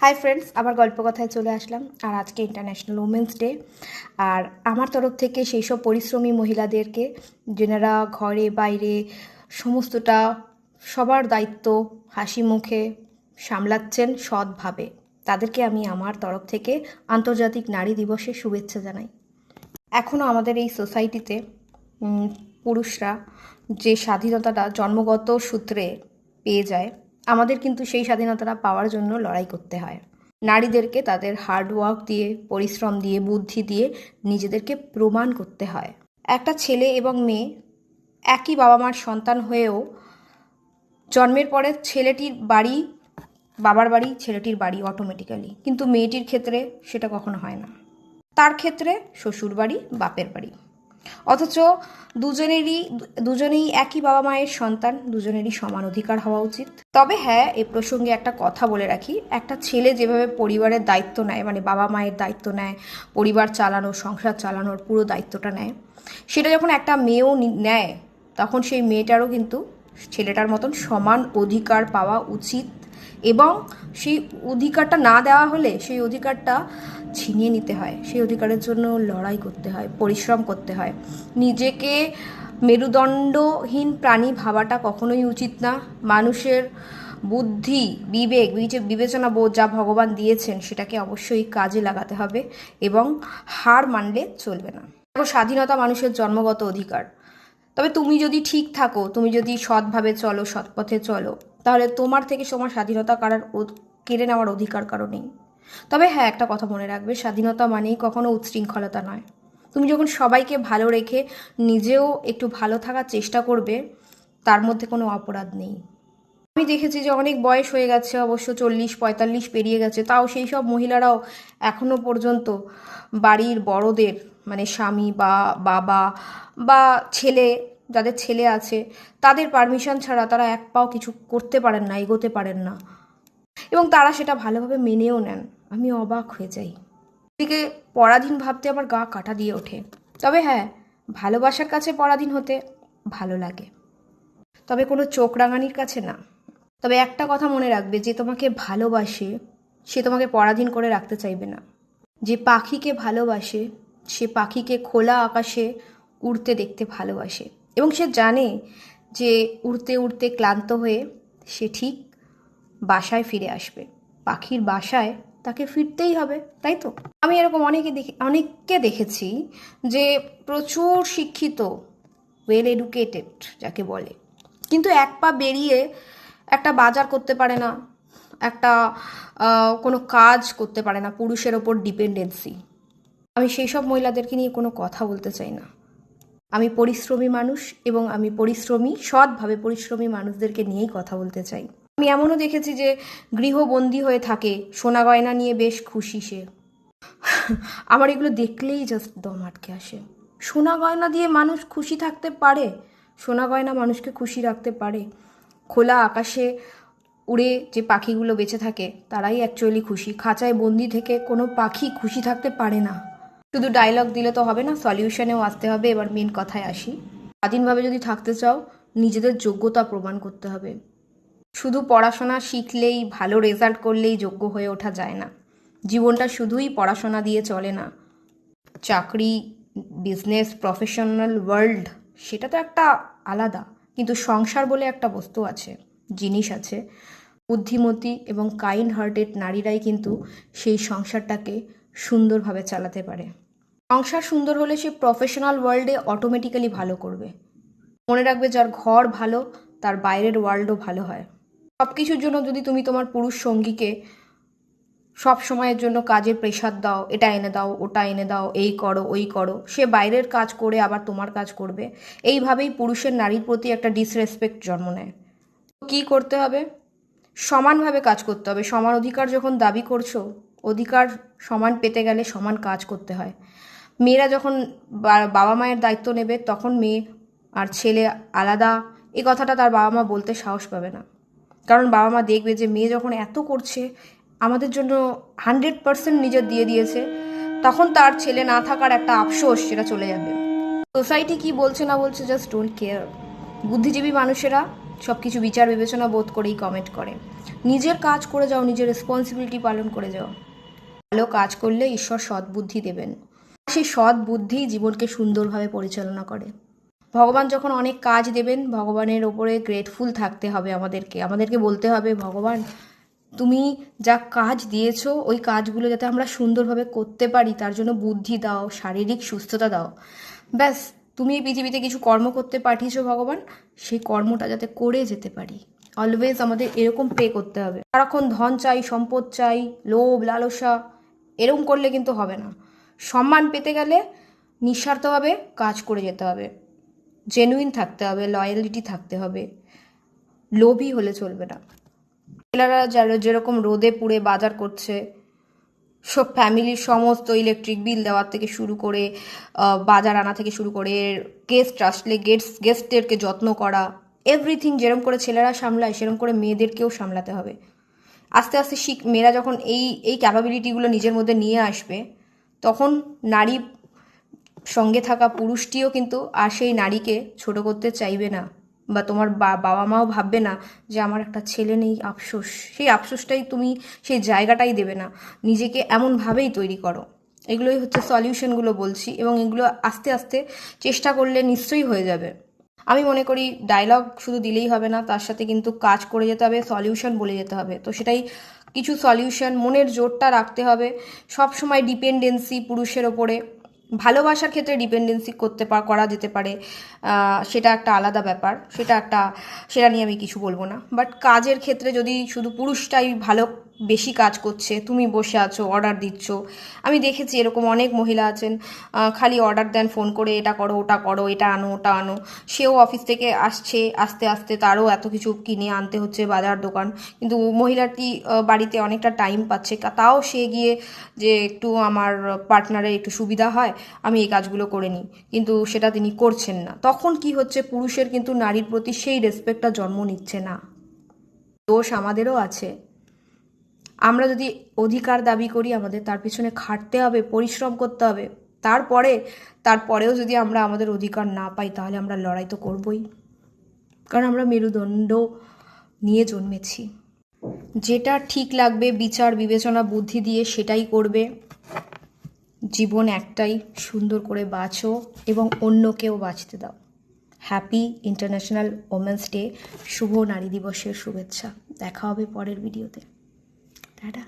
Hi friends, আবার গল্প কথায় চলে আসলাম। আর আজকে ইন্টারন্যাশনাল উমেন্স ডে। আর আমার তরফ থেকে সেই সব পরিশ্রমী মহিলাদেরকে, যেনারা ঘরে বাইরে সমস্তটা সবার দায়িত্ব হাসি মুখে সামলাচ্ছেন সৎভাবে, তাদেরকে আমি আমার তরফ থেকে আন্তর্জাতিক নারী দিবসের শুভেচ্ছা জানাই। এখনও আমাদের এই সোসাইটিতে পুরুষরা যে স্বাধীনতাটা জন্মগত সূত্রে পেয়ে যায়, আমাদের কিন্তু সেই স্বাধীনতাটা পাওয়ার জন্য লড়াই করতে হয়। নারীদেরকে তাদের হার্ডওয়ার্ক দিয়ে, পরিশ্রম দিয়ে, বুদ্ধি দিয়ে নিজেদেরকে প্রমাণ করতে হয়। একটা ছেলে এবং মেয়ে একই বাবা মার সন্তান হয়েও জন্মের পরে ছেলেটির বাড়ি বাবার বাড়ি, ছেলেটির বাড়ি অটোমেটিক্যালি, কিন্তু মেয়েটির ক্ষেত্রে সেটা কখনো হয় না। তার ক্ষেত্রে শ্বশুর বাড়ি, বাপের বাড়ি, অথচ দুজনেই একই বাবা মায়ের সন্তান, দুজনেরই সমান অধিকার হওয়া উচিত। তবে হ্যাঁ, এ প্রসঙ্গে একটা কথা বলে রাখি, একটা ছেলে যেভাবে পরিবারের দায়িত্ব নেয়, মানে বাবা মায়ের দায়িত্ব নেয়, পরিবার চালানো, সংসার চালানোর পুরো দায়িত্বটা নেয়, সেটা যখন একটা মেয়েও নেয়, তখন সেই মেয়েটারও কিন্তু ছেলেটার মতন সমান অধিকার পাওয়া উচিত। এবং সেই অধিকারটা না দেওয়া হলে সেই অধিকারটা ছিনিয়ে নিতে হয়, সেই অধিকারের জন্য লড়াই করতে হয়, পরিশ্রম করতে হয়। নিজেকে মেরুদণ্ডহীন প্রাণী ভাবাটা কখনোই উচিত না। মানুষের বুদ্ধি, বিবেক, বিবেচনা বোধ যা ভগবান দিয়েছেন সেটাকে অবশ্যই কাজে লাগাতে হবে এবং হার মানলে চলবে না। স্বাধীনতা মানুষের জন্মগত অধিকার। তবে তুমি যদি ঠিক থাকো, তুমি যদি সৎভাবে চলো, সৎপথে চলো, তাহলে তোমার থেকে তোমার স্বাধীনতা কেড়ে নেওয়ার অধিকার কারো নেই। তবে হ্যাঁ, একটা কথা মনে রাখবে, স্বাধীনতা মানেই কখনো উচ্ছৃঙ্খলতা নয়। তুমি যখন সবাইকে ভালো রেখে নিজেও একটু ভালো থাকার চেষ্টা করবে, তার মধ্যে কোনো অপরাধ নেই। আমি দেখেছি যে অনেক বয়স হয়ে গেছে, অবশ্য 40-45 পেরিয়ে গেছে, তাও সেই সব মহিলারাও এখনো পর্যন্ত বাড়ির বড়দের, মানে স্বামী বা বাবা বা ছেলে, যাদের ছেলে আছে, তাদের পারমিশন ছাড়া তারা এক পাও কিছু করতে পারেন না, এগোতে পারেন না, এবং তারা সেটা ভালোভাবে মেনেও নেন। আমি অবাক হয়ে যাই। এদিকে পরাধীন ভাবতে আমার গা কাটা দিয়ে ওঠে। তবে হ্যাঁ, ভালোবাসার কাছে পরাধীন হতে ভালো লাগে, তবে কোনো চোখ রাঙানির কাছে না। তবে একটা কথা মনে রাখবে, যে তোমাকে ভালোবাসে সে তোমাকে পরাধীন করে রাখতে চাইবে না। যে পাখিকে ভালোবাসে সে পাখিকে খোলা আকাশে উড়তে দেখতে ভালোবাসে, এবং সে জানে যে উড়তে উড়তে ক্লান্ত হয়ে সে ঠিক বাসায় ফিরে আসবে। পাখির বাসায় তাকে ফিরতেই হবে, তাই তো? আমি এরকম অনেককে দেখেছি যে প্রচুর শিক্ষিত, ওয়েল এডুকেটেড যাকে বলে, কিন্তু এক পা বেরিয়ে একটা বাজার করতে পারে না, একটা কোনো কাজ করতে পারে না, পুরুষের ওপর ডিপেন্ডেন্সি। আমি সেই সব মহিলাদেরকে নিয়ে কোনো কথা বলতে চাই না। আমি পরিশ্রমী মানুষ, এবং আমি সৎভাবে পরিশ্রমী মানুষদেরকে নিয়েই কথা বলতে চাই। আমি এমনও দেখেছি যে গৃহবন্দী হয়ে থাকে, সোনা গয়না নিয়ে বেশ খুশি সে। আমার এগুলো দেখলেই জাস্ট দম আটকে আসে। সোনা গয়না দিয়ে মানুষ খুশি থাকতে পারে? সোনা গয়না মানুষকে খুশি রাখতে পারে? খোলা আকাশে উড়ে যে পাখিগুলো বেঁচে থাকে তারাই অ্যাকচুয়ালি খুশি। খাঁচায় বন্দি থেকে কোনো পাখি খুশি থাকতে পারে না। শুধু ডায়লগ দিলে তো হবে না, সলিউশনেও আসতে হবে। এবার মেন কথায় আসি। স্বাধীনভাবে যদি থাকতে চাও, নিজেদের যোগ্যতা প্রমাণ করতে হবে। শুধু পড়াশোনা শিখলেই, ভালো রেজাল্ট করলেই যোগ্য হয়ে ওঠা যায় না। জীবনটা শুধুই পড়াশোনা দিয়ে চলে না। চাকরি, বিজনেস, প্রফেশনাল ওয়ার্ল্ড, সেটা তো একটা আলাদা, কিন্তু সংসার বলে একটা বস্তু আছে, জিনিস আছে। বুদ্ধিমতী এবং কাইন্ড হার্টেড নারীরাই কিন্তু সেই সংসারটাকে সুন্দরভাবে চালাতে পারে। সংসার সুন্দর হলে সে প্রফেশনাল ওয়ার্ল্ডে অটোমেটিক্যালি ভালো করবে। মনে রাখবে, যার ঘর ভালো তার বাইরের ওয়ার্ল্ডও ভালো হয়। সব কিছুর জন্য যদি তুমি তোমার পুরুষ সঙ্গীকে সব সময়ের জন্য কাজের প্রেশার দাও, এটা এনে দাও, ওটা এনে দাও, এই করো, ওই করো, সে বাইরের কাজ করে আবার তোমার কাজ করবে। এইভাবেই পুরুষের নারীর প্রতি একটা ডিসরেসপেক্ট জন্ম নেয়। কী করতে হবে? সমানভাবে কাজ করতে হবে। সমান অধিকার যখন দাবি করছো, অধিকার সমান পেতে গেলে সমান কাজ করতে হয়। মেয়েরা যখন বাবা মায়ের দায়িত্ব নেবে, তখন মেয়ে আর ছেলে আলাদা, এই কথাটা তার বাবা মা বলতে সাহস পাবে না। কারণ বাবা মা দেখবে যে মেয়ে যখন এত করছে, আমাদের জন্য 100% নিজের দিয়ে দিয়েছে, তখন তার ছেলে না থাকার একটা আফসোস সেটা চলে যাবে। সোসাইটি কি বলছে না বলছে, জাস্ট ডোন্ট কেয়ার। বুদ্ধিজীবী মানুষেরা সব কিছু বিচার বিবেচনা বোধ করেই কমেন্ট করে। নিজের কাজ করে যাও, নিজের রেসপন্সিবিলিটি পালন করে যাও। ভালো কাজ করলে ঈশ্বর সৎবুদ্ধি দেবেন, সেই সৎ বুদ্ধি জীবনকে সুন্দরভাবে পরিচালনা করে। ভগবান যখন অনেক কাজ দেবেন, ভগবানের ওপরে গ্রেটফুল থাকতে হবে আমাদেরকে বলতে হবে, ভগবান তুমি যা কাজ দিয়েছো ওই কাজগুলো যাতে আমরা সুন্দরভাবে করতে পারি তার জন্য বুদ্ধি দাও, শারীরিক সুস্থতা দাও। ব্যাস, তুমি এই পৃথিবীতে কিছু কর্ম করতে পাঠিয়েছো ভগবান, সেই কর্মটা যাতে করে যেতে পারি। অলওয়েজ আমাদের এরকম প্রে করতে হবে। সারাক্ষণ ধন চাই, সম্পদ চাই, লোভ লালসা এরকম করলে কিন্তু হবে না। সম্মান পেতে গেলে নিঃস্বার্থভাবে কাজ করে যেতে হবে, জেনুইন থাকতে হবে, লয়ালিটি থাকতে হবে, লোভী হলে চলবে না। মহিলারা যারা যেরকম রোদে পুড়ে বাজার করছে, সব ফ্যামিলির সমস্ত ইলেকট্রিক বিল দেওয়ার থেকে শুরু করে বাজার আনা থেকে শুরু করে গেস্ট আসলে গেস্টদেরকে যত্ন করা, এভরিথিং যেরকম করে ছেলেরা সামলায় সেরকম করে মেয়েদেরকেও সামলাতে হবে। আস্তে আস্তে মেয়েরা যখন এই ক্যাপাবিলিটিগুলো নিজের মধ্যে নিয়ে আসবে, তখন নারী সঙ্গে থাকা পুরুষটিও কিন্তু আর সেই নারীকে ছোট করতে চাইবে না, বা তোমার বাবা মাও ভাববে না যে আমার একটা ছেলে নেই, আফসোস। সেই আফসোসটাই তুমি সেই জায়গাটাই দেবে না, নিজেকে এমনভাবেই তৈরি করো। এগুলোই হচ্ছে সলিউশনগুলো বলছি, এবং এগুলো আস্তে আস্তে চেষ্টা করলে নিশ্চয়ই হয়ে যাবে। আমি মনে করি ডায়লগ শুধু দিলেই হবে না, তার সাথে কিন্তু কাজ করে যেতে হবে, সলিউশন বলে যেতে হবে। তো সেটাই কিছু সলিউশন, মনের জোরটা রাখতে হবে। সব সময় ডিপেন্ডেন্সি পুরুষের ওপরে, ভালোবাসার ক্ষেত্রে ডিপেন্ডেন্সি করা যেতে পারে, সেটা একটা আলাদা ব্যাপার, সেটা নিয়ে আমি কিছু বলবো না। বাট কাজের ক্ষেত্রে যদি শুধু পুরুষটাই বেশি কাজ করছে, তুমি বসে আছো অর্ডার দিচ্ছ, আমি দেখেছি এরকম অনেক মহিলা আছেন, খালি অর্ডার দেন ফোন করে, এটা করো ওটা করো, এটা আনো ওটা আনো। সেও অফিস থেকে আসছে, আস্তে আস্তে তারও এত কিছু কিনে আনতে হচ্ছে বাজার দোকান, কিন্তু মহিলাটি বাড়িতে অনেকটা টাইম পাচ্ছে, তাও সে গিয়ে যে একটু আমার পার্টনারের একটু সুবিধা হয় আমি এই কাজগুলো করে নিই, কিন্তু সেটা তিনি করছেন না। তখন কি হচ্ছে, পুরুষের কিন্তু নারীর প্রতি সেই রেসপেক্টটা জন্ম নিচ্ছে না। দোষ আমাদেরও আছে। আমরা যদি অধিকার দাবি করি, আমাদের তার পিছনে খাটতে হবে, পরিশ্রম করতে হবে। তারপরেও যদি আমরা আমাদের অধিকার না পাই, তাহলে আমরা লড়াই তো করবই, কারণ আমরা মেরুদণ্ড নিয়ে জন্মেছি। যেটা ঠিক লাগবে বিচার বিবেচনা বুদ্ধি দিয়ে সেটাই করবে। জীবন একটাই, সুন্দর করে বাঁচো এবং অন্যকেও বাঁচতে দাও। হ্যাপি ইন্টারন্যাশনাল ওমেন্স ডে, শুভ নারী দিবসের শুভেচ্ছা। দেখা হবে পরের ভিডিওতে। টাটা।